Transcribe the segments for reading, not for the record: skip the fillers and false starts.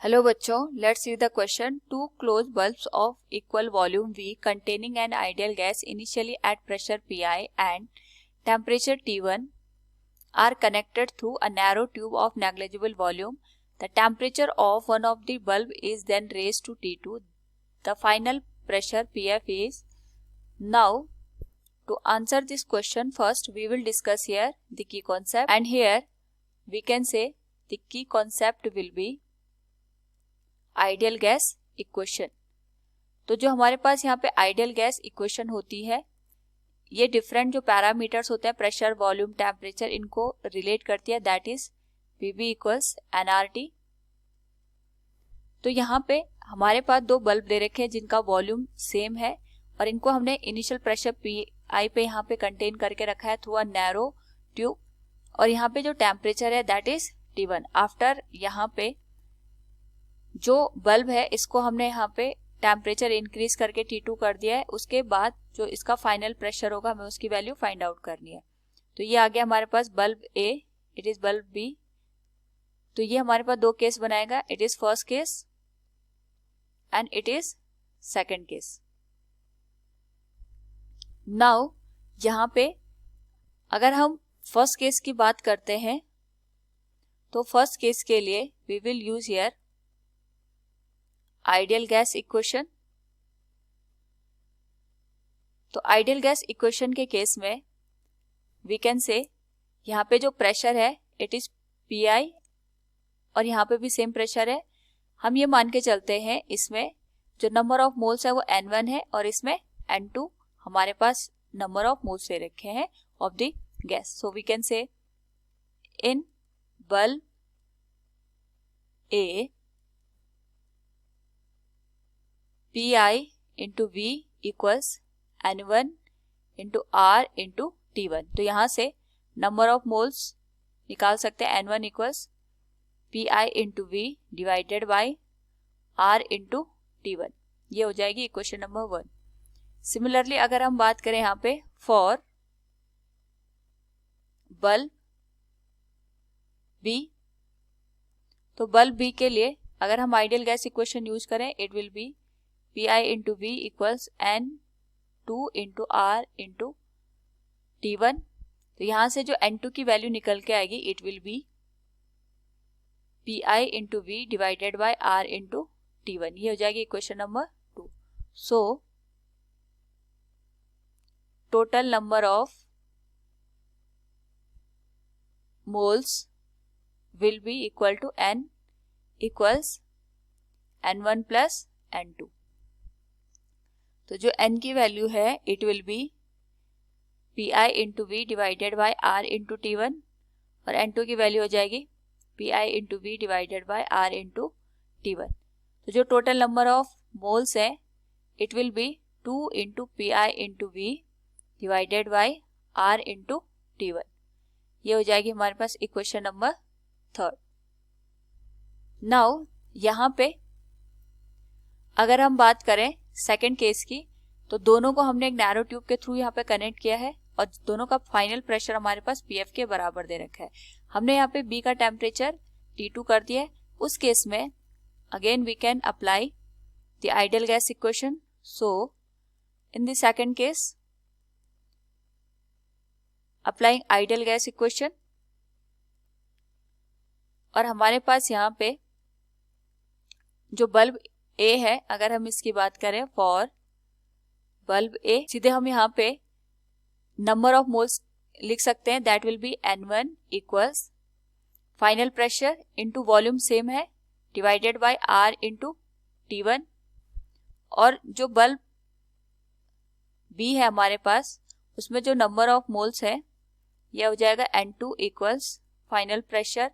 Hello बच्चों, let's see the question. Two close bulbs of equal volume V containing an ideal gas initially at pressure Pi and temperature T1 are connected through a narrow tube of negligible volume. The temperature of one of the bulb is then raised to T2. The final pressure Pf is. Now, to answer this question, first we will discuss here the key concept, and here we can say the key concept will be ideal gas equation. तो जो हमारे पास यहाँ पे ideal gas equation होती है, ये different जो parameters होते हैं, प्रेशर, वॉल्यूम, टेम्परेचर, इनको रिलेट करती है. That is PV equals NRT. तो यहाँ पे हमारे पास दो बल्ब दे रखे हैं जिनका वॉल्यूम सेम है और इनको हमने इनिशियल प्रेशर पी आई पे यहाँ पे कंटेन करके रखा है थ्रू अ नैरो ट्यूब. और यहाँ पे जो टेम्परेचर है दैट इज T1. आफ्टर यहाँ पे जो बल्ब है इसको हमने यहाँ पे टेम्परेचर इंक्रीज करके T2 कर दिया है. उसके बाद जो इसका फाइनल प्रेशर होगा हमें उसकी वैल्यू फाइंड आउट करनी है. तो ये आ गया हमारे पास bulb A, it is bulb B. तो ये हमारे पास दो केस बनाएगा. It is first case and it is second case. Now यहाँ पे अगर हम फर्स्ट केस की बात करते हैं तो फर्स्ट केस के लिए we will use here ideal gas equation. तो आइडियल गैस इक्वेशन के केस में वी कैन से यहाँ पे जो प्रेशर है इट इज Pi और यहाँ पे भी सेम प्रेशर है. हम ये मान के चलते हैं इसमें जो नंबर ऑफ मोल्स है वो N1 है और इसमें N2 हमारे पास नंबर ऑफ मोल्स दे रखे हैं of the gas. So we can say in bulb A Pi into V equals N1 into R into T1. तो यहाँ से नंबर ऑफ मोल्स निकाल सकते हैं. N1 equals Pi into V divided by R into T1. ये हो जाएगी equation number 1. Similarly अगर हम बात करें यहाँ पे फॉर बल्ब B, तो बल्ब B के लिए अगर हम आइडियल गैस इक्वेशन यूज करें it will be Pi into V equals N2 into R into T1. तो यहाँ से जो N2 की वैल्यू निकल के आएगी it will be Pi into V divided by R into T1. ये हो जाएगी equation number 2. So total number of moles will be equal to N equals N1 plus N2. तो जो N की वैल्यू है it will be Pi into V divided by R into T1 और N2 की value हो जाएगी Pi into V divided by R into T1. तो जो टोटल नंबर ऑफ मोल्स है it will B 2 into Pi into V divided by R into T1. ये हो जाएगी हमारे पास इक्वेशन नंबर 3. नाउ यहाँ पे अगर हम बात करें सेकेंड केस की तो दोनों को हमने एक नैरो ट्यूब के थ्रू यहाँ पे कनेक्ट किया है और दोनों का फाइनल प्रेशर हमारे पास Pf के बराबर दे रखा है. हमने यहाँ पे B का टेम्परेचर T2 कर दिया है. उस केस में again we can apply the ideal gas equation. So in the second case applying ideal gas equation और हमारे पास यहाँ पे जो बल्ब A है अगर हम इसकी बात करें फॉर बल्ब A, सीधे हम यहाँ पे नंबर ऑफ मोल्स लिख सकते हैं. That will be N1 equals final pressure into volume same है divided by R into T1. और जो बल्ब B है हमारे पास उसमें जो नंबर ऑफ मोल्स है यह हो जाएगा N2 equals final pressure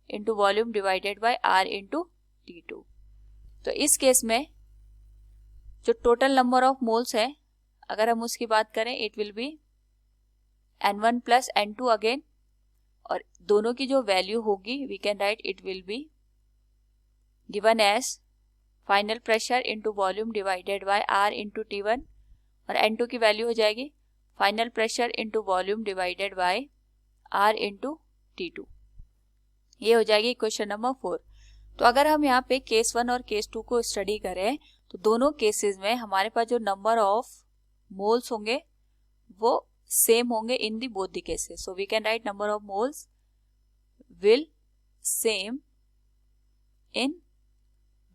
into volume divided by R into T2. तो इस केस में जो टोटल नंबर ऑफ मोल्स है अगर हम उसकी बात करें it will be N1 plus N2 again और दोनों की जो वैल्यू होगी we can write it will be given as final pressure into volume divided by R into T1 और N2 की वैल्यू हो जाएगी final pressure into volume divided by R into T2. ये हो जाएगी क्वेश्चन नंबर 4. तो अगर हम यहाँ पे केस 1 और केस 2 को स्टडी करें तो दोनों केसेस में हमारे पास जो नंबर ऑफ मोल्स होंगे वो सेम होंगे in the both the cases. So we can write number of moles will same in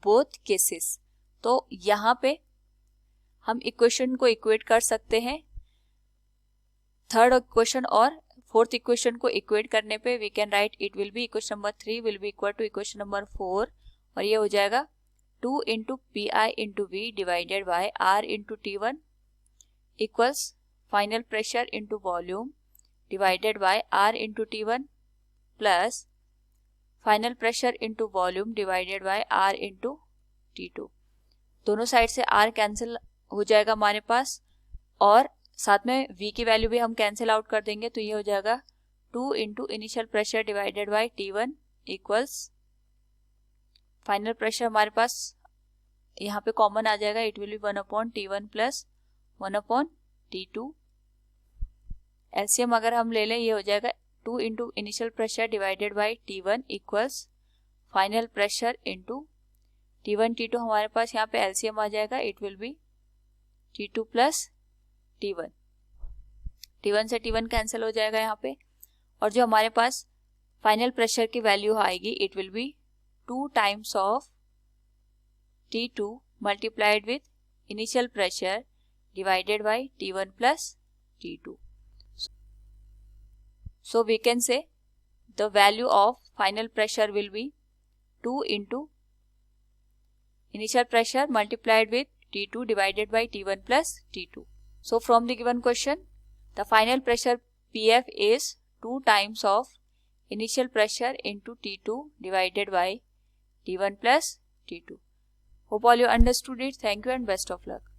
both cases. तो यहाँ पे हम इक्वेशन को इक्वेट कर सकते हैं. थर्ड इक्वेशन और फोर्थ इक्वेशन को इक्वेट करने पे we can write it will be equation number 3 will be equal to equation number 4 और ये हो जाएगा 2 into P I into V divided by R into T1 equals final pressure into volume divided by R into T1 plus final pressure into volume divided by R into T2. दोनों side से are cancel हो जाएगा हमारे पास और साथ में v की value भी हम कैंसिल आउट कर देंगे. तो ये हो जाएगा 2 into initial pressure divided by T1 equals final pressure हमारे पास यहाँ पे कॉमन आ जाएगा. It will B 1 upon T1 plus 1 upon T2. LCM अगर हम ले लें ये हो जाएगा 2 into initial pressure divided by T1 equals final pressure into T1 T2 हमारे पास यहाँ पे एलसीएम आ जाएगा. It will B T2 plus T1. T1 से T1 कैंसिल हो जाएगा यहाँ पे और जो हमारे पास फाइनल प्रेशर की वैल्यू आएगी it will B 2 times of T2 multiplied with initial pressure divided by T1 plus T2. So we can say the value of final pressure will be 2 into initial pressure multiplied with T2 divided by T1 plus T2. So from the given question, the final pressure PF is 2 times of initial pressure into T2 divided by T1 plus T2. Hope all you understood it. Thank you and best of luck.